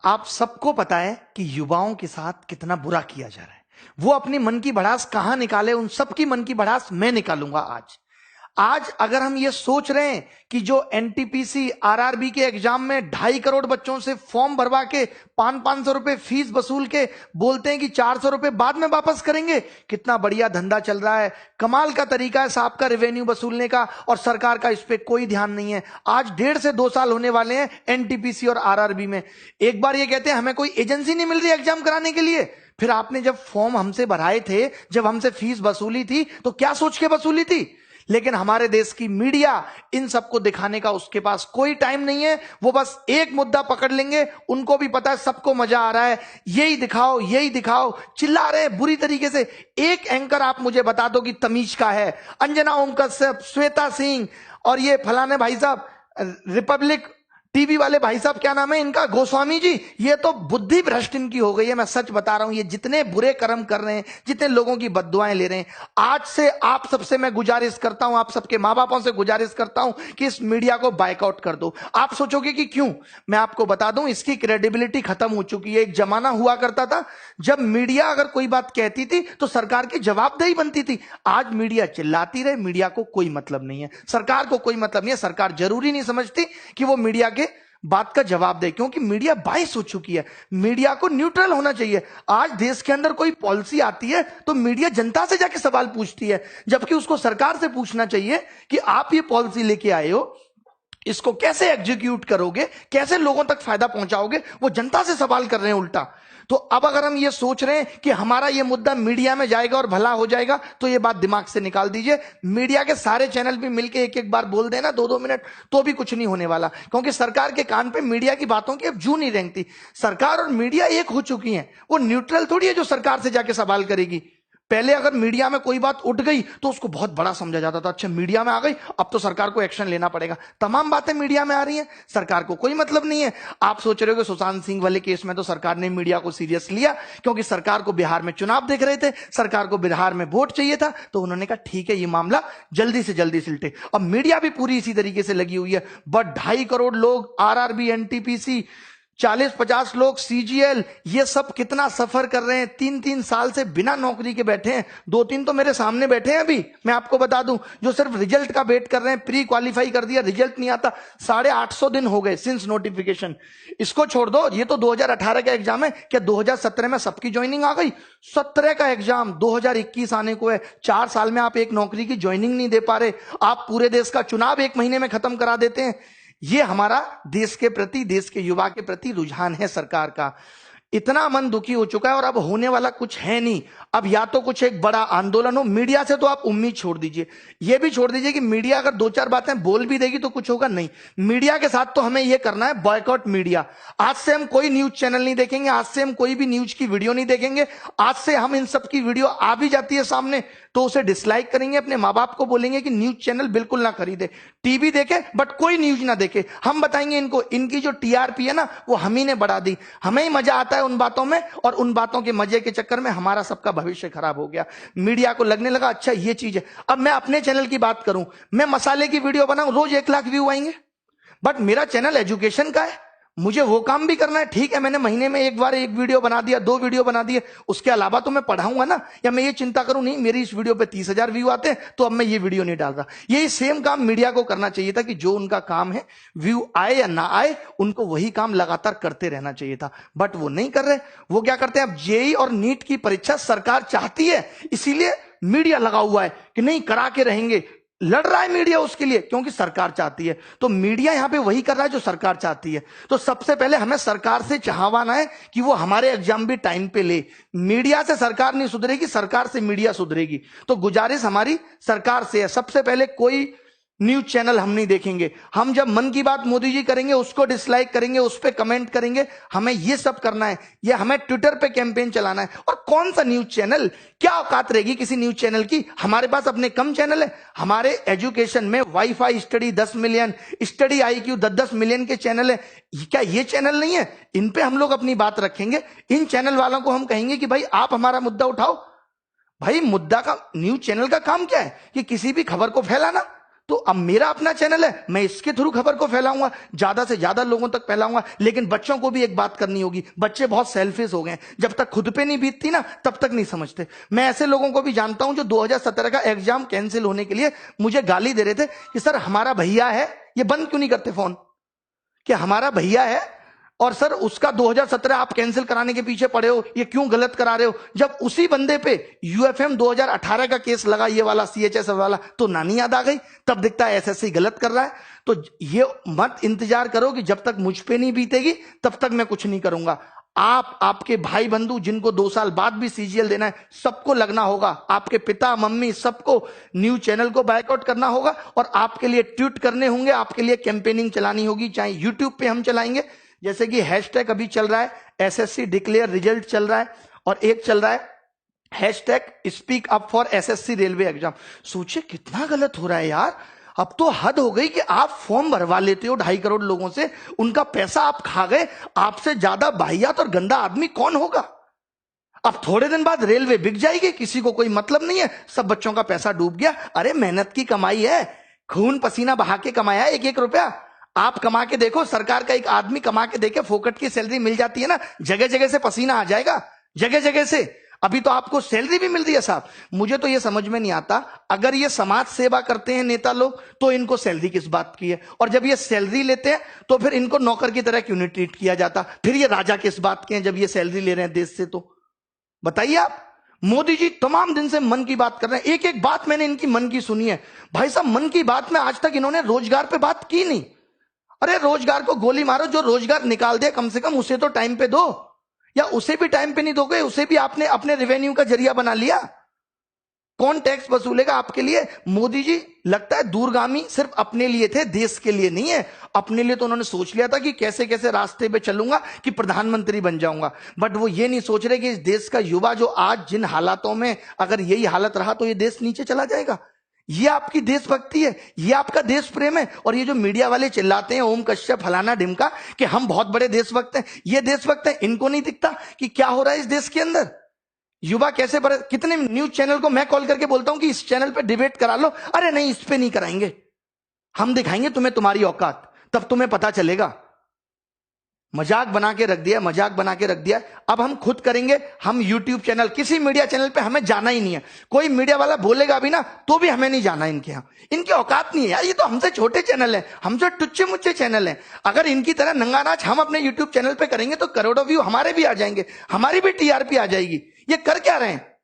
आप सबको पता है कि युवाओं के साथ कितना बुरा किया जा रहा है। वो अपनी मन की भड़ास कहां निकाले, उन सबकी मन की भड़ास मैं निकालूंगा आज अगर हम ये सोच रहे हैं कि जो एनटीपीसी आरआरबी के एग्जाम में 2.5 करोड़ बच्चों से फॉर्म भरवा के 500 रुपए फीस वसूल के बोलते हैं कि 400 रुपए बाद में वापस करेंगे, कितना बढ़िया धंधा चल रहा है, कमाल का तरीका है साहब का रेवेन्यू वसूलने का, और सरकार का इस पे कोई ध्यान नहीं है। आज 1.5 से 2 साल होने वाले हैं एनटीपीसी और आरआरबी में। एक बार ये कहते हैं हमें कोई एजेंसी नहीं मिल रही एग्जाम कराने के लिए, फिर आपने जब फॉर्म हमसे भराए थे, जब हमसे फीस वसूली थी, तो क्या सोच के वसूली थी? लेकिन हमारे देश की मीडिया इन सबको दिखाने का उसके पास कोई टाइम नहीं है। वो बस एक मुद्दा पकड़ लेंगे, उनको भी पता है सबको मजा आ रहा है, यही दिखाओ यही दिखाओ, चिल्ला रहे हैं बुरी तरीके से। एक एंकर आप मुझे बता दो कि तमीज का है, अंजना ओम कश्यप, श्वेता सिंह और ये फलाने भाई साहब रिपब्लिक टीवी वाले भाई साहब, क्या नाम है इनका, गोस्वामी जी, ये तो बुद्धि भ्रष्ट इनकी हो गई है। मैं सच बता रहा हूं, ये जितने बुरे कर्म कर रहे हैं, जितने लोगों की बद्दुआएं ले रहे हैं, आज से आप सबसे मैं गुजारिश करता हूं, आप सबके मां बापों से गुजारिश करता हूं कि इस मीडिया को बाइकआउट कर दो। आप सोचोगे कि क्यों, मैं आपको बता दूं, इसकी क्रेडिबिलिटी खत्म हो चुकी है। एक जमाना हुआ करता था जब मीडिया अगर कोई बात कहती थी तो सरकार की जवाबदेही बनती थी। आज मीडिया चिल्लाती रहे, मीडिया को कोई मतलब नहीं है, सरकार को कोई मतलब नहीं है। सरकार जरूरी नहीं समझती कि वो मीडिया के बात का जवाब दे, क्योंकि मीडिया बाइस हो चुकी है। मीडिया को न्यूट्रल होना चाहिए। आज देश के अंदर कोई पॉलिसी आती है तो मीडिया जनता से जाके सवाल पूछती है, जबकि उसको सरकार से पूछना चाहिए कि आप ये पॉलिसी लेके आए हो, इसको कैसे एग्जीक्यूट करोगे, कैसे लोगों तक फायदा पहुंचाओगे। वो जनता से सवाल कर रहे हैं उल्टा। तो अब अगर हम ये सोच रहे हैं कि हमारा ये मुद्दा मीडिया में जाएगा और भला हो जाएगा, तो ये बात दिमाग से निकाल दीजिए। मीडिया के सारे चैनल भी मिलके एक एक बार बोल देना 2-2 मिनट, तो भी कुछ नहीं होने वाला, क्योंकि सरकार के कान पे मीडिया की बातों की अब जू नहीं रेंगती। सरकार और मीडिया एक हो चुकी है, वो न्यूट्रल थोड़ी है जो सरकार से जाके सवाल करेगी। पहले अगर मीडिया में कोई बात उठ गई तो उसको बहुत बड़ा समझा जाता था, अच्छा मीडिया में आ गई अब तो सरकार को एक्शन लेना पड़ेगा। तमाम बातें मीडिया में आ रही हैं, सरकार को कोई मतलब नहीं है। आप सोच रहे हो कि सुशांत सिंह वाले केस में तो सरकार ने मीडिया को सीरियस लिया, क्योंकि सरकार को बिहार में चुनाव देख रहे थे, सरकार को बिहार में वोट चाहिए था, तो उन्होंने कहा ठीक है ये मामला जल्दी से जल्दी सिलटे। अब मीडिया भी पूरी इसी तरीके से लगी हुई है। बट 2.5 करोड़ लोग आरआरबी, एनटीपीसी, 40-50 लोग सीजीएल, ये सब कितना सफर कर रहे हैं, 3-3 साल से बिना नौकरी के बैठे हैं। 2-3 तो मेरे सामने बैठे हैं अभी, मैं आपको बता दूं, जो सिर्फ रिजल्ट का वेट कर रहे हैं। प्री क्वालिफाई कर दिया, रिजल्ट नहीं आता, 850 दिन हो गए सिंस नोटिफिकेशन। इसको छोड़ दो, ये तो 2018 का एग्जाम है, क्या 2017 में सबकी ज्वाइनिंग आ गई? 17 का एग्जाम 2021 आने को है। 4 साल में आप एक नौकरी की ज्वाइनिंग नहीं दे पा रहे, आप पूरे देश का चुनाव 1 महीने में खत्म करा देते हैं। ये हमारा देश के प्रति, देश के युवा के प्रति रुझान है सरकार का। इतना मन दुखी हो चुका है और अब होने वाला कुछ है नहीं। अब या तो कुछ एक बड़ा आंदोलन हो, मीडिया से तो आप उम्मीद छोड़ दीजिए, ये भी छोड़ दीजिए कि मीडिया अगर 2-4 बातें बोल भी देगी तो कुछ होगा नहीं। मीडिया के साथ तो हमें यह करना है, बॉयकॉट मीडिया। आज से हम कोई न्यूज चैनल नहीं देखेंगे, आज से हम कोई भी न्यूज की वीडियो नहीं देखेंगे। आज से हम इन सब की वीडियो आ भी जाती है सामने तो उसे डिसलाइक करेंगे, अपने माँ बाप को बोलेंगे कि न्यूज चैनल बिल्कुल ना खरीदे, टीवी देखे बट कोई न्यूज ना देखे। हम बताएंगे इनको, इनकी जो टीआरपी है ना वो हम ही ने बढ़ा दी, हमें ही मजा आता है उन बातों में, और उन बातों के मजे के चक्कर में हमारा सबका भविष्य खराब हो गया। मीडिया को लगने लगा अच्छा ये चीज है। अब मैं अपने चैनल की बात करूं, मैं मसाले की वीडियो बनाऊं, रोज 1 लाख व्यू आएंगे, बट मेरा चैनल एजुकेशन का है, मुझे वो काम भी करना है। ठीक है, मैंने महीने में एक बार 1 वीडियो बना दिया, 2 वीडियो बना दिए, उसके अलावा तो मैं पढ़ाऊंगा ना। या मैं ये चिंता करूं नहीं मेरी इस वीडियो पे 30,000 व्यू आते हैं तो अब मैं ये वीडियो नहीं डाल रहा। यही सेम काम मीडिया को करना चाहिए था कि जो उनका काम है, व्यू आए या ना आए, उनको वही काम लगातार करते रहना चाहिए था, बट वो नहीं कर रहे। वो क्या करते हैं, अब जेईई और नीट की परीक्षा सरकार चाहती है, इसीलिए मीडिया लगा हुआ है कि नहीं करा के रहेंगे। लड़ रहा है मीडिया उसके लिए, क्योंकि सरकार चाहती है। तो मीडिया यहां पे वही कर रहा है जो सरकार चाहती है। तो सबसे पहले हमें सरकार से चाहवाना है कि वो हमारे एग्जाम भी टाइम पे ले। मीडिया से सरकार नहीं सुधरेगी, सरकार से मीडिया सुधरेगी। तो गुजारिश हमारी सरकार से है, सबसे पहले कोई न्यूज चैनल हम नहीं देखेंगे। हम जब मन की बात मोदी जी करेंगे उसको डिसलाइक करेंगे, उस पर कमेंट करेंगे, हमें ये सब करना है। ये हमें ट्विटर पे कैंपेन चलाना है। और कौन सा न्यूज चैनल, क्या औकात रहेगी किसी न्यूज चैनल की? हमारे पास अपने कम चैनल है, हमारे एजुकेशन में wifi study 10 million, study IQ 10-10 million के चैनल है। क्या ये चैनल नहीं है? इन पे हम लोग अपनी बात रखेंगे। इन चैनल वालों को हम कहेंगे कि भाई आप हमारा मुद्दा उठाओ। भाई मुद्दा का, न्यूज चैनल का काम क्या है कि किसी भी खबर को फैलाना। तो अब मेरा अपना चैनल है, मैं इसके थ्रू खबर को फैलाऊंगा, ज्यादा से ज्यादा लोगों तक फैलाऊंगा। लेकिन बच्चों को भी एक बात करनी होगी, बच्चे बहुत सेल्फिश हो गए, जब तक खुद पे नहीं बीतती ना तब तक नहीं समझते। मैं ऐसे लोगों को भी जानता हूं जो 2017 का एग्जाम कैंसिल होने के लिए मुझे गाली दे रहे थे कि सर हमारा भैया है, ये बंद क्यों नहीं करते फोन, कि हमारा भैया है और सर उसका 2017 आप कैंसिल कराने के पीछे पड़े हो, ये क्यों गलत करा रहे हो। जब उसी बंदे पे यूएफएम 2018 का केस लगा, ये वाला सीएचएस वाला, तो नानी याद आ गई, तब दिखता है एसएससी गलत कर रहा है। तो ये मत इंतजार करो कि जब तक मुझ पे नहीं बीतेगी तब तक मैं कुछ नहीं करूंगा। आप, आपके भाई बंधु जिनको 2 साल बाद भी सीजीएल देना है, सबको लगना होगा, आपके पिता मम्मी सबको न्यूज चैनल को बायकॉट करना होगा और आपके लिए ट्वीट करने होंगे, आपके लिए कैंपेनिंग चलानी होगी। चाहे यूट्यूब पे हम चलाएंगे, जैसे कि हैशटैग अभी चल रहा है एसएससी डिक्लेयर रिजल्ट चल रहा है, और एक चल रहा है hashtag speak up for SSC railway exam. सोचिए कितना गलत हो रहा है यार। अब तो हद हो गई कि आप फॉर्म भरवा लेते हो 2.5 करोड़ लोगों से, उनका पैसा आप खा गए, आपसे ज्यादा वाहियात और गंदा आदमी कौन होगा। अब थोड़े दिन बाद रेलवे बिक जाएगी, किसी को कोई मतलब नहीं है, सब बच्चों का पैसा डूब गया। अरे मेहनत की कमाई है, खून पसीना बहा के कमाया है, 1-1 रुपया आप कमा के देखो, सरकार का एक आदमी कमा के देखे, फोकट की सैलरी मिल जाती है ना, जगह जगह से पसीना आ जाएगा, जगह जगह से। अभी तो आपको सैलरी भी मिल रही है साहब। मुझे तो ये समझ में नहीं आता, अगर ये समाज सेवा करते हैं नेता लोग तो इनको सैलरी किस बात की है, और जब ये सैलरी लेते हैं तो फिर इनको नौकर की तरह क्यों नहीं ट्रीट किया जाता, फिर ये राजा किस बात के हैं जब ये सैलरी ले रहे हैं देश से। तो बताइए आप। मोदी जी तमाम दिन से मन की बात कर रहे हैं, एक एक बात मैंने इनकी मन की सुनी है। भाई साहब मन की बात में आज तक इन्होंने रोजगार पे बात की नहीं। अरे रोजगार को गोली मारो, जो रोजगार निकाल दे कम से कम उसे तो टाइम पे दो, या उसे भी टाइम पे नहीं दोगे, उसे भी आपने अपने रेवेन्यू का जरिया बना लिया। कौन टैक्स वसूलेगा आपके लिए। मोदी जी लगता है दूरगामी सिर्फ अपने लिए थे, देश के लिए नहीं है। अपने लिए तो उन्होंने सोच लिया था कि कैसे कैसे रास्ते पे चलूंगा कि प्रधानमंत्री बन जाऊंगा, बट वो ये नहीं सोच रहे कि इस देश का युवा जो आज जिन हालातों में, अगर यही हालत रहा तो ये देश नीचे चला जाएगा। ये आपकी देशभक्ति है, ये आपका देश प्रेम है। और ये जो मीडिया वाले चिल्लाते हैं ओम कश्यप फलाना ढिमका कि हम बहुत बड़े देशभक्त हैं, ये देशभक्त हैं, इनको नहीं दिखता कि क्या हो रहा है इस देश के अंदर। युवा कैसे बड़े, कितने न्यूज चैनल को मैं कॉल करके बोलता हूं कि इस चैनल पे डिबेट करा लो, अरे नहीं इस पे नहीं कराएंगे, हम दिखाएंगे तुम्हें तुम्हारी औकात, तब तुम्हें पता चलेगा। मजाक बना के रख दिया, मजाक बना के रख दिया। अब हम खुद करेंगे, हम यूट्यूब चैनल, किसी मीडिया चैनल पे हमें जाना ही नहीं है। कोई मीडिया वाला बोलेगा भी ना तो भी हमें नहीं जाना इनके यहां, इनकी औकात नहीं है यार। ये तो हमसे छोटे चैनल है, हमसे टुच्चे मुच्चे चैनल है। अगर इनकी तरह नंगा नाच हम अपने यूट्यूब चैनल पे करेंगे तो करोड़ों व्यू हमारे भी आ जाएंगे, हमारी भी टीआरपी आ जाएगी। ये कर क्या रहे हैं।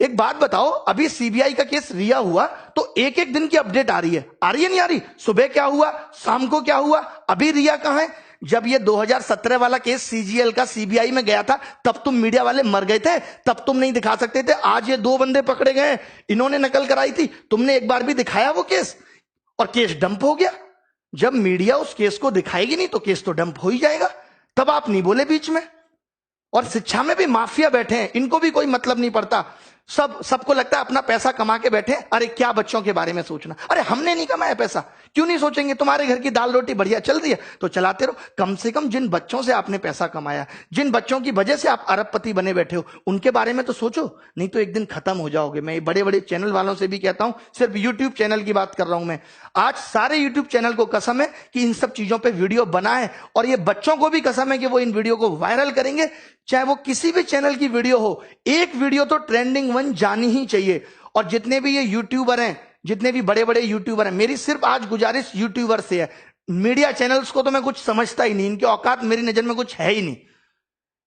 एक बात बताओ, अभी सीबीआई का केस रिया हुआ तो एक एक दिन की अपडेट आ रही है नहीं आ रही। सुबह क्या हुआ, शाम को क्या हुआ, अभी रिया कहां है। जब ये 2017 वाला केस सीजीएल का सीबीआई में गया था तब तुम मीडिया वाले मर गए थे, तब तुम नहीं दिखा सकते थे। आज ये 2 बंदे पकड़े गए, इन्होंने नकल कराई थी, तुमने एक बार भी दिखाया वो केस, और केस डंप हो गया। जब मीडिया उस केस को दिखाएगी नहीं तो केस तो डंप हो ही जाएगा। तब आप नहीं बोले बीच में। और शिक्षा में भी माफिया बैठे हैं, इनको भी कोई मतलब नहीं पड़ता। सबको लगता है अपना पैसा कमा के बैठे। अरे क्या बच्चों के बारे में सोचना, अरे हमने नहीं कमाया पैसा, क्यों नहीं सोचेंगे। तुम्हारे घर की दाल रोटी बढ़िया चल रही है तो चलाते रहो। कम से कम जिन बच्चों से आपने पैसा कमाया, जिन बच्चों की वजह से आप अरबपति बने बैठे हो, उनके बारे में तो सोचो, नहीं तो एक दिन खत्म हो जाओगे। मैं बड़े बड़े चैनल वालों से भी कहता हूं, सिर्फ यूट्यूब चैनल की बात कर रहा हूं मैं। आज सारे यूट्यूब चैनल को कसम है कि इन सब चीजों पर वीडियो बनाए, और ये बच्चों को भी कसम है कि वो इन वीडियो को वायरल करेंगे। चाहे वो किसी भी चैनल की वीडियो हो, एक वीडियो तो ट्रेंडिंग 1 जानी ही चाहिए। और जितने भी ये यूट्यूबर हैं, जितने भी बड़े बड़े यूट्यूबर हैं, मेरी सिर्फ आज गुजारिश यूट्यूबर से है। मीडिया चैनल्स को तो मैं कुछ समझता ही नहीं, इनकी औकात मेरी नजर में कुछ है ही नहीं।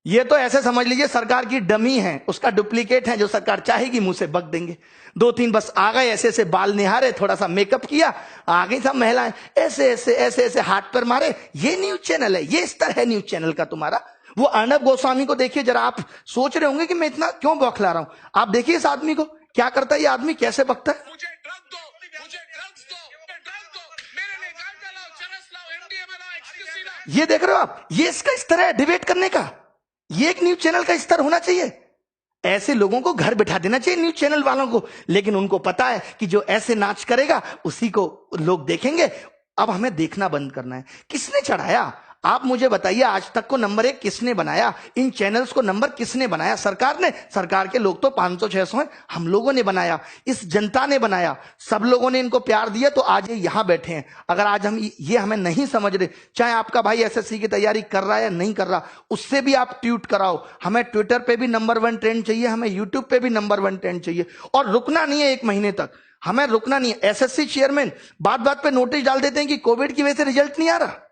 ये तो ऐसे समझ लीजिए सरकार की डमी है, उसका डुप्लीकेट है, जो सरकार चाहेगी मुंह से बक देंगे। 2-3 बस आ गए, ऐसे ऐसे बाल निहारे, थोड़ा सा मेकअप किया, आ गई सब महिलाएं, ऐसे ऐसे ऐसे ऐसे हाथ पर मारे। ये न्यूज चैनल है, ये स्तर है न्यूज चैनल का तुम्हारा। वो अर्नब गोस्वामी को देखिए जरा, आप सोच रहे होंगे कि मैं इतना क्यों बौखला रहा हूं। आप देखिए इस आदमी को, क्या करता है ये आदमी, कैसे बकता है। मुझे ड्रग्स दो, मुझे ड्रग्स दो, ड्रग्स दो, मेरे लिए गांजा लाओ, चरस लाओ, एमडीएमए लाओ, एक्सक्यूसी लाओ। ये देख रहे हो आप, ये इसका स्तर है डिबेट करने का। ये एक न्यूज चैनल का स्तर होना चाहिए। ऐसे लोगों को घर बिठा देना चाहिए न्यूज चैनल वालों को, लेकिन उनको पता है कि जो ऐसे नाच करेगा उसी को लोग देखेंगे। अब हमें देखना बंद करना है। किसने चढ़ाया आप मुझे बताइए, आज तक को नंबर 1 किसने बनाया? इन चैनल्स को नंबर किसने बनाया? सरकार ने। सरकार के लोग तो 500-600 हैं, हम लोगों ने बनाया, इस जनता ने बनाया, सब लोगों ने इनको प्यार दिया, तो आज ये यहां बैठे हैं। अगर आज हम ये हमें नहीं समझ रहे, चाहे आपका भाई एसएससी की तैयारी कर रहा है या नहीं कर रहा, उससे भी आप ट्वीट कराओ। हमें ट्विटर पे भी नंबर 1 ट्रेंड चाहिए, हमें यूट्यूब पे भी नंबर 1 ट्रेंड चाहिए, और रुकना नहीं है 1 महीने तक, हमें रुकना नहीं है। एसएससी चेयरमैन बात बात पे नोटिस डाल देते हैं कि कोविड की वजह से रिजल्ट नहीं आ रहा।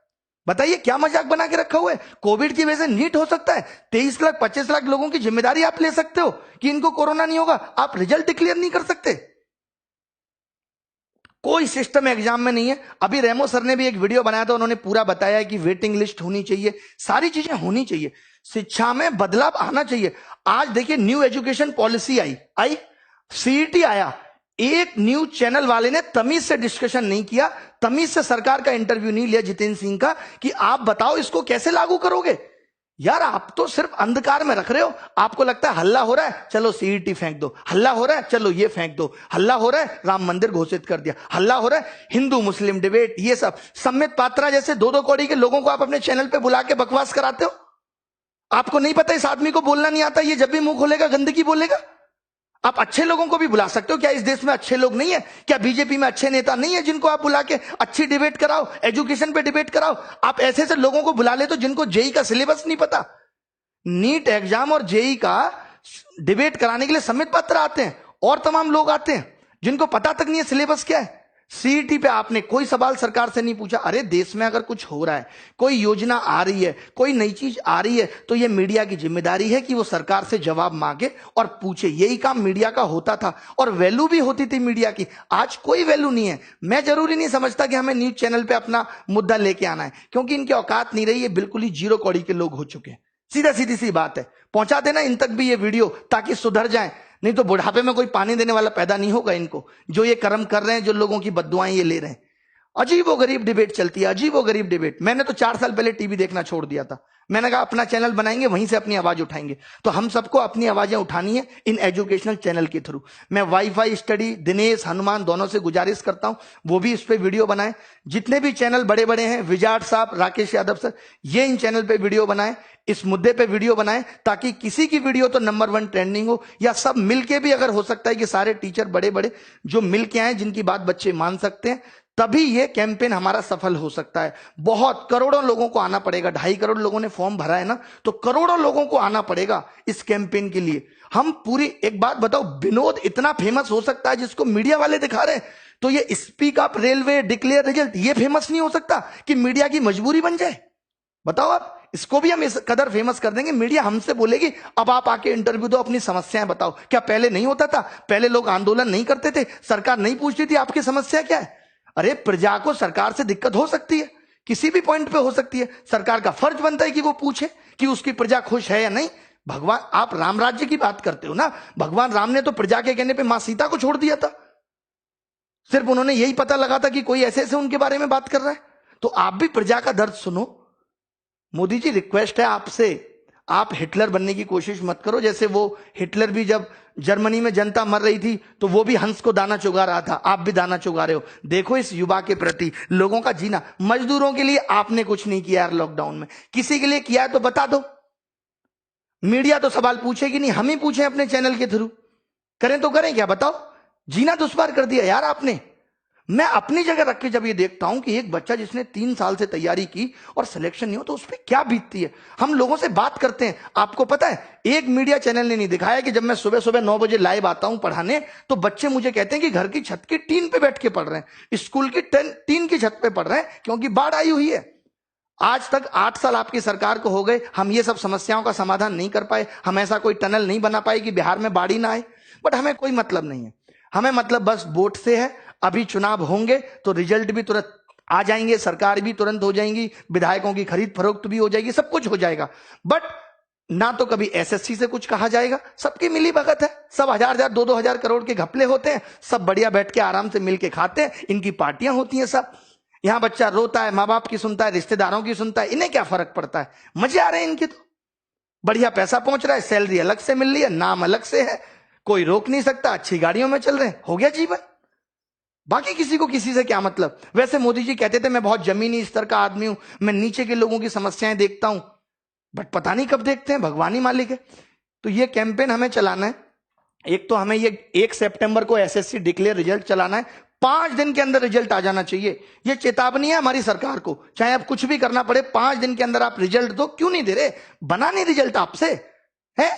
बताइए क्या मजाक बना के रखा हुआ है? कोविड की वजह से नीट हो सकता है, 23 लाख 25 लाख लोगों की जिम्मेदारी आप ले सकते हो कि इनको कोरोना नहीं होगा, आप रिजल्ट डिक्लेयर नहीं कर सकते। कोई सिस्टम एग्जाम में नहीं है। अभी रेमो सर ने भी एक वीडियो बनाया था, उन्होंने पूरा बताया कि वेटिंग लिस्ट होनी चाहिए, सारी चीजें होनी चाहिए, शिक्षा में बदलाव आना चाहिए। आज देखिए न्यू एजुकेशन पॉलिसी आई, सीईटी आया, एक न्यूज चैनल वाले ने तमीज से डिस्कशन नहीं किया, तमीज से सरकार का इंटरव्यू नहीं लिया जितेंद्र सिंह का, कि आप बताओ इसको कैसे लागू करोगे। यार आप तो सिर्फ अंधकार में रख रहे हो। आपको लगता है हल्ला हो रहा है, चलो सीईटी फेंक दो, हल्ला हो रहा है चलो ये फेंक दो, हल्ला हो रहा है राम मंदिर घोषित कर दिया, हल्ला हो रहा है हिंदू मुस्लिम डिबेट, ये सब। सम्मित पात्रा जैसे 2-2 कौड़ी के लोगों को आप अपने चैनल पे बुला के बकवास कराते हो। आपको नहीं पता इस आदमी को बोलना नहीं आता, ये जब भी मुंह खोलेगा गंदगी बोलेगा। आप अच्छे लोगों को भी बुला सकते हो, क्या इस देश में अच्छे लोग नहीं है? क्या बीजेपी में अच्छे नेता नहीं है जिनको आप बुला के अच्छी डिबेट कराओ, एजुकेशन पे डिबेट कराओ? आप ऐसे ऐसे लोगों को बुला ले तो जिनको जेई का सिलेबस नहीं पता, नीट एग्जाम और जेई का डिबेट कराने के लिए सम्मित पात्र आते हैं, और तमाम लोग आते हैं जिनको पता तक नहीं है सिलेबस क्या है। सीईटी पे आपने कोई सवाल सरकार से नहीं पूछा। अरे देश में अगर कुछ हो रहा है, कोई योजना आ रही है, कोई नई चीज आ रही है, तो ये मीडिया की जिम्मेदारी है कि वो सरकार से जवाब मांगे और पूछे। यही काम मीडिया का होता था और वैल्यू भी होती थी मीडिया की। आज कोई वैल्यू नहीं है। मैं जरूरी नहीं समझता कि हमें न्यूज चैनल पे अपना मुद्दा लेके आना है, क्योंकि इनकी औकात नहीं रही है, बिल्कुल ही 0 कौड़ी के लोग हो चुके हैं। सीधा सीधी सी बात है, पहुंचा देना इन तक भी ये वीडियो ताकि सुधर जाए, नहीं तो बुढ़ापे में कोई पानी देने वाला पैदा नहीं होगा इनको, जो ये कर्म कर रहे हैं, जो लोगों की बद्दुआएं ये ले रहे हैं। अजीबो गरीब डिबेट चलती है, अजीबो गरीब डिबेट। मैंने तो 4 साल पहले टीवी देखना छोड़ दिया था। मैंने कहा अपना चैनल बनाएंगे, वहीं से अपनी आवाज उठाएंगे। तो हम सबको अपनी आवाजें उठानी है इन एजुकेशनल चैनल के थ्रू। मैं वाईफाई स्टडी, दिनेश, हनुमान दोनों से गुजारिश करता हूं वो भी इस पे वीडियो बनाएं। जितने भी चैनल बड़े बड़े हैं, विजाट साहब, राकेश यादव सर, ये इन चैनल पे वीडियो बनाएं, इस मुद्दे पे वीडियो बनाएं, ताकि किसी की वीडियो तो नंबर 1 ट्रेंडिंग हो, या सब मिलके भी, अगर हो सकता है कि सारे टीचर बड़े बड़े जो मिलके आए, जिनकी बात बच्चे मान सकते हैं, तभी ये कैंपेन हमारा सफल हो सकता है। बहुत करोड़ों लोगों को आना पड़ेगा, 2.5 करोड़ लोगों ने फॉर्म भरा है ना, तो करोड़ों लोगों को आना पड़ेगा इस कैंपेन के लिए। हम पूरी, एक बात बताओ, विनोद इतना फेमस हो सकता है जिसको मीडिया वाले दिखा रहे हैं, तो ये speak up railway declare result ये फेमस नहीं हो सकता कि मीडिया की मजबूरी बन जाए? बताओ आप, इसको भी हम इस कदर फेमस कर देंगे, मीडिया हमसे बोलेगी अब आप आके इंटरव्यू दो, अपनी समस्याएं बताओ। क्या पहले नहीं होता था? पहले लोग आंदोलन नहीं करते थे, सरकार नहीं पूछती थी आपकी समस्या क्या है? अरे प्रजा को सरकार से दिक्कत हो सकती है, किसी भी पॉइंट पे हो सकती है, सरकार का फर्ज बनता है कि वो पूछे कि उसकी प्रजा खुश है या नहीं। भगवान, आप राम राज्य की बात करते हो ना, भगवान राम ने तो प्रजा के कहने पे मां सीता को छोड़ दिया था। सिर्फ उन्होंने यही पता लगा था कि कोई ऐसे ऐसे उनके बारे में बात कर रहा है। तो आप भी प्रजा का दर्द सुनो। मोदी जी, रिक्वेस्ट है आपसे, आप हिटलर बनने की कोशिश मत करो। जैसे वो हिटलर भी जब जर्मनी में जनता मर रही थी तो वो भी हंस को दाना चुगा रहा था, आप भी दाना चुगा रहे हो। देखो इस युवा के प्रति, लोगों का जीना। मजदूरों के लिए आपने कुछ नहीं किया यार लॉकडाउन में, किसी के लिए किया है तो बता दो। मीडिया तो सवाल पूछेगी नहीं, हम ही पूछे अपने चैनल के थ्रू। करें तो करें क्या, बताओ? जीना दुश्वार कर दिया यार आपने। मैं अपनी जगह रख के जब ये देखता हूं कि एक बच्चा जिसने 3 साल से तैयारी की और सिलेक्शन नहीं हो, तो उस पर क्या बीतती है। हम लोगों से बात करते हैं, आपको पता है एक मीडिया चैनल ने नहीं दिखाया कि जब मैं सुबह सुबह 9 बजे लाइव आता हूं पढ़ाने, तो बच्चे मुझे कहते हैं कि घर की छत की टीन पे बैठ के पढ़ रहे हैं, स्कूल की टीन की छत पे पढ़ रहे हैं, क्योंकि बाढ़ आई हुई है। आज तक 8 साल आपकी सरकार को हो गए, हम ये सब समस्याओं का समाधान नहीं कर पाए, हम ऐसा कोई टनल नहीं बना पाए कि बिहार में बाढ़ ही ना आए। बट हमें कोई मतलब नहीं है, हमें मतलब बस वोट से है। अभी चुनाव होंगे तो रिजल्ट भी तुरंत आ जाएंगे, सरकार भी तुरंत हो जाएंगी, विधायकों की खरीद फरोख्त भी हो जाएगी, सब कुछ हो जाएगा। बट ना तो कभी एसएससी से कुछ कहा जाएगा, सबकी मिली भगत है, सब 1000-1000 2-2000 करोड़ के घपले होते हैं, सब बढ़िया बैठ के आराम से मिलके खाते हैं, इनकी पार्टियां होती हैं सब। यहां बच्चा रोता है, माँ बाप की सुनता है, रिश्तेदारों की सुनता है, इन्हें क्या फर्क पड़ता है? मजे आ रहे हैं इनके तो, बढ़िया पैसा पहुंच रहा है, सैलरी अलग से मिल रही है, नाम अलग से है, कोई रोक नहीं सकता, अच्छी गाड़ियों में चल रहे हैं, हो गया जीवन। बाकी किसी को किसी से क्या मतलब। वैसे मोदी जी कहते थे मैं बहुत जमीनी स्तर का आदमी हूं, मैं नीचे के लोगों की समस्याएं देखता हूं, बट पता नहीं कब देखते हैं, भगवान ही मालिक है। तो ये कैंपेन हमें चलाना है। एक तो हमें ये 1 सितंबर को एसएससी डिक्लेयर रिजल्ट चलाना है, 5 दिन के अंदर रिजल्ट आ जाना चाहिए। ये चेतावनी है हमारी सरकार को, चाहे अब कुछ भी करना पड़े, 5 दिन के अंदर आप रिजल्ट दो। क्यों नहीं दे रहे? बना नहीं रिजल्ट आपसे है?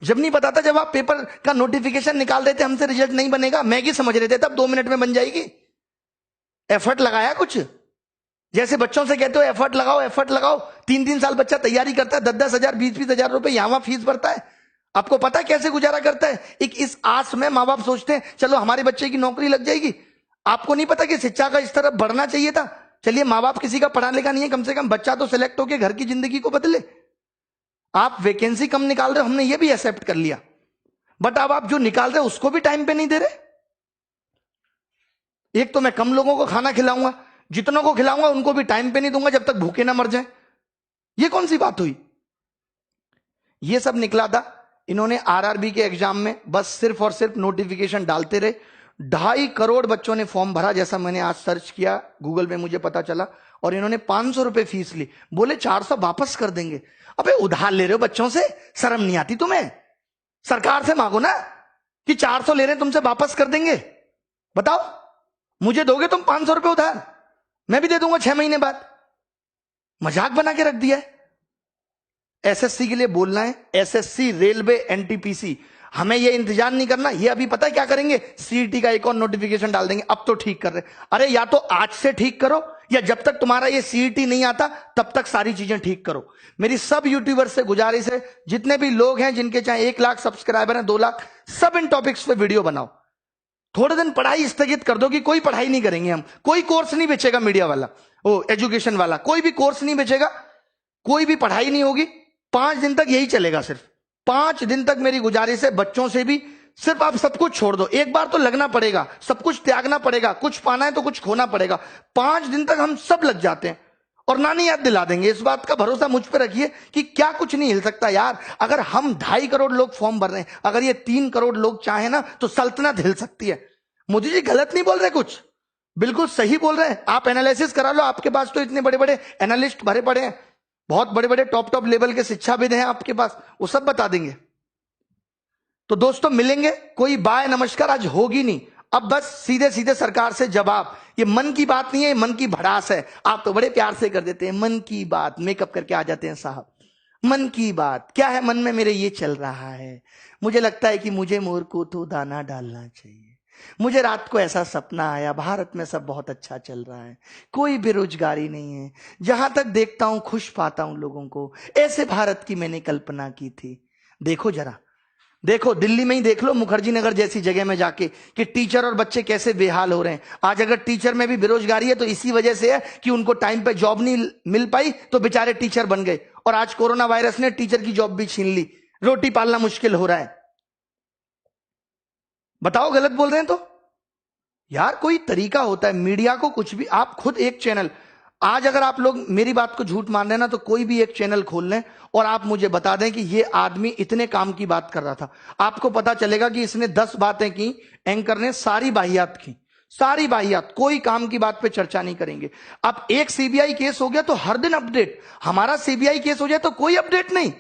जब नहीं पता था, जब आप पेपर का नोटिफिकेशन निकाल देते हमसे रिजल्ट नहीं बनेगा, मैगी समझ रहे थे, तब 2 मिनट में बन जाएगी। एफर्ट लगाया कुछ? जैसे बच्चों से कहते हो एफर्ट लगाओ एफर्ट लगाओ, 3-3 साल बच्चा तैयारी करता है, 10-10 हजार 20-20 हजार रुपए यहां फीस भरता है। आपको पता है कैसे गुजारा करता है? एक इस आस में मां बाप सोचते हैं चलो हमारे बच्चे की नौकरी लग जाएगी। आपको नहीं पता कि शिक्षा का स्तर अब बढ़ना चाहिए था। चलिए मां बाप किसी का पढ़ा लिखा नहीं है, कम से कम बच्चा तो सिलेक्ट होकर घर की जिंदगी को बदले। आप वैकेंसी कम निकाल रहे हो, हमने ये भी एक्सेप्ट कर लिया, बट अब आप जो निकाल रहे हो उसको भी टाइम पे नहीं दे रहे। एक तो मैं कम लोगों को खाना खिलाऊंगा, जितनों को खिलाऊंगा उनको भी टाइम पे नहीं दूंगा जब तक भूखे ना मर जाए। ये कौन सी बात हुई? ये सब निकला था। इन्होंने आरआरबी के एग्जाम में बस सिर्फ और सिर्फ नोटिफिकेशन डालते रहे। 2.5 करोड़ बच्चों ने फॉर्म भरा, जैसा मैंने आज सर्च किया गूगल में मुझे पता चला, और इन्होंने 500 रुपए फीस ली। बोले 400 वापस कर देंगे। अबे उधार ले रहे हो बच्चों से, शर्म नहीं आती तुम्हें? सरकार से मांगो ना कि 400 ले रहे हैं तुमसे वापस कर देंगे। बताओ, मुझे दोगे तुम 500 रुपए उधार, मैं भी दे दूंगा 6 महीने बाद। मजाक बना के रख दिया है। एसएससी के लिए बोलना है, एसएससी, रेलवे, एनटीपीसी, हमें ये इंतजार नहीं करना। ये अभी पता है क्या करेंगे? सीईटी का एक और नोटिफिकेशन डाल देंगे। अब तो ठीक कर रहे, अरे या तो आज से ठीक करो, या जब तक तुम्हारा ये सीईटी नहीं आता तब तक सारी चीजें ठीक करो। मेरी सब यूट्यूबर से गुजारिश है, जितने भी लोग हैं जिनके चाहे 1 लाख सब्सक्राइबर हैं, 2 लाख, सब इन टॉपिक्स पे वीडियो बनाओ। थोड़े दिन पढ़ाई स्थगित कर दो कि कोई पढ़ाई नहीं करेंगे हम, कोई कोर्स नहीं बेचेगा मीडिया वाला, एजुकेशन वाला, कोई भी कोर्स नहीं बेचेगा, कोई भी पढ़ाई नहीं होगी। 5 दिन तक यही चलेगा। सिर्फ 5 दिन तक मेरी गुजारिश है, बच्चों से भी सिर्फ आप सब कुछ छोड़ दो। एक बार तो लगना पड़ेगा, सब कुछ त्यागना पड़ेगा, कुछ पाना है तो कुछ खोना पड़ेगा। 5 दिन तक हम सब लग जाते हैं और नानी याद दिला देंगे। इस बात का भरोसा मुझ पर रखिए कि क्या कुछ नहीं हिल सकता यार। अगर हम 2.5 करोड़ लोग फॉर्म भर रहे हैं, अगर ये 3 करोड़ लोग चाहे ना तो सल्तनत हिल सकती है। मोदी जी गलत नहीं बोल रहे, कुछ बिल्कुल सही बोल रहे हैं। आप एनालिसिस करा लो, आपके पास तो इतने बड़े बड़े एनालिस्ट भरे पड़े हैं, बहुत बड़े बड़े टॉप लेवल के शिक्षाविद हैं आपके पास, वो सब बता देंगे। तो दोस्तों मिलेंगे, कोई बाय नमस्कार आज होगी नहीं। अब बस सीधे सीधे सरकार से जवाब। ये मन की बात नहीं है, ये मन की भड़ास है। आप तो बड़े प्यार से कर देते हैं मन की बात, मेकअप करके आ जाते हैं साहब। मन की बात क्या है? मन में मेरे ये चल रहा है, मुझे लगता है कि मुझे मोर को तो दाना डालना चाहिए। मुझे रात को ऐसा सपना आया, भारत में सब बहुत अच्छा चल रहा है, कोई बेरोजगारी नहीं है, जहां तक देखता हूं खुश पाता हूं लोगों को। ऐसे भारत की मैंने कल्पना की थी। देखो जरा, देखो दिल्ली में ही देख लो, मुखर्जी नगर जैसी जगह में जाके, कि टीचर और बच्चे कैसे बेहाल हो रहे हैं। आज अगर टीचर में भी बेरोजगारी है तो इसी वजह से है कि उनको टाइम पे जॉब नहीं मिल पाई, तो बेचारे टीचर बन गए। और आज कोरोना वायरस ने टीचर की जॉब भी छीन ली, रोटी पालना मुश्किल हो रहा है। बताओ गलत बोल रहे हैं तो? यार कोई तरीका होता है। मीडिया को कुछ भी, आप खुद एक चैनल, आज अगर आप लोग मेरी बात को झूठ मान रहे हैं ना, तो कोई भी एक चैनल खोल लें और आप मुझे बता दें कि ये आदमी इतने काम की बात कर रहा था, आपको पता चलेगा कि इसने 10 बातें की, एंकर ने सारी बाहियात की, सारी बाहियात, कोई काम की बात पे चर्चा नहीं करेंगे। अब एक सीबीआई केस हो गया तो हर दिन अपडेट, हमारा सीबीआई केस हो जाए तो कोई अपडेट नहीं।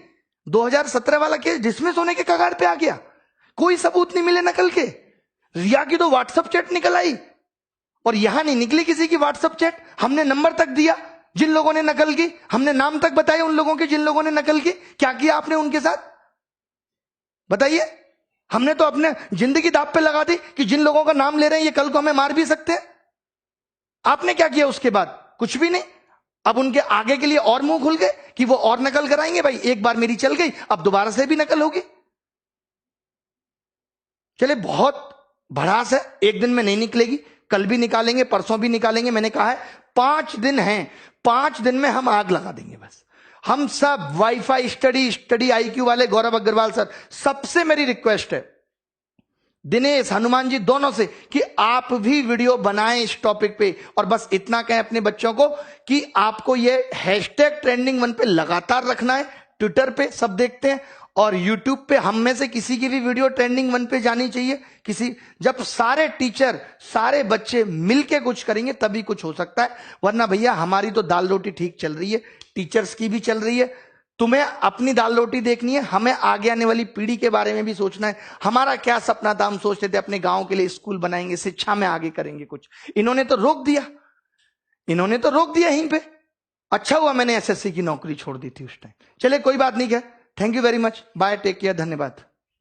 2017 वाला केस डिसमिस होने के कगार पे आ गया, कोई सबूत नहीं मिले नकल के। रिया की तो व्हाट्सएप चैट निकल आई, और यहां नहीं निकली किसी की व्हाट्सएप चैट। हमने नंबर तक दिया जिन लोगों ने नकल की, हमने नाम तक बताए उन लोगों के जिन लोगों ने नकल की। क्या किया आपने उनके साथ बताइए? हमने तो अपने जिंदगी दांव पे लगा दी कि जिन लोगों का नाम ले रहे हैं ये कल को हमें मार भी सकते हैं। आपने क्या किया उसके बाद? कुछ भी नहीं। अब उनके आगे के लिए और मुंह खुल गए कि वो और नकल कराएंगे। भाई एक बार मेरी चल गई, अब दोबारा से भी नकल होगी। चले बहुत भड़ास है, एक दिन में नहीं निकलेगी, कल भी निकालेंगे, परसों भी निकालेंगे। मैंने कहा है 5 दिन हैं, 5 दिन में हम आग लगा देंगे। बस हम सब वाईफाई स्टडी आईक्यू वाले गौरव अग्रवाल सर, सबसे मेरी रिक्वेस्ट है, दिनेश, हनुमान जी दोनों से, कि आप भी वीडियो बनाएं इस टॉपिक पे। और बस इतना कहें अपने बच्चों को कि आपको ये हैशटैग ट्रेंडिंग 1 पे लगातार रखना है, ट्विटर पे सब देखते हैं। और YouTube पे हम में से किसी की भी वीडियो ट्रेंडिंग 1 पे जानी चाहिए। जब सारे टीचर सारे बच्चे मिलके कुछ करेंगे तभी कुछ हो सकता है, वरना भैया हमारी तो दाल रोटी ठीक चल रही है, टीचर्स की भी चल रही है। तुम्हें अपनी दाल रोटी देखनी है, हमें आगे आने वाली पीढ़ी के बारे में भी सोचना है। हमारा क्या सपना था, हम सोचते थे अपने गांव के लिए स्कूल बनाएंगे, शिक्षा में आगे करेंगे कुछ। इन्होंने तो रोक दिया यहीं पे। अच्छा हुआ मैंने एसएससी की नौकरी छोड़ दी थी उस टाइम। चले कोई बात नहीं, क्या, thank you very much, bye, take care, धन्यवाद।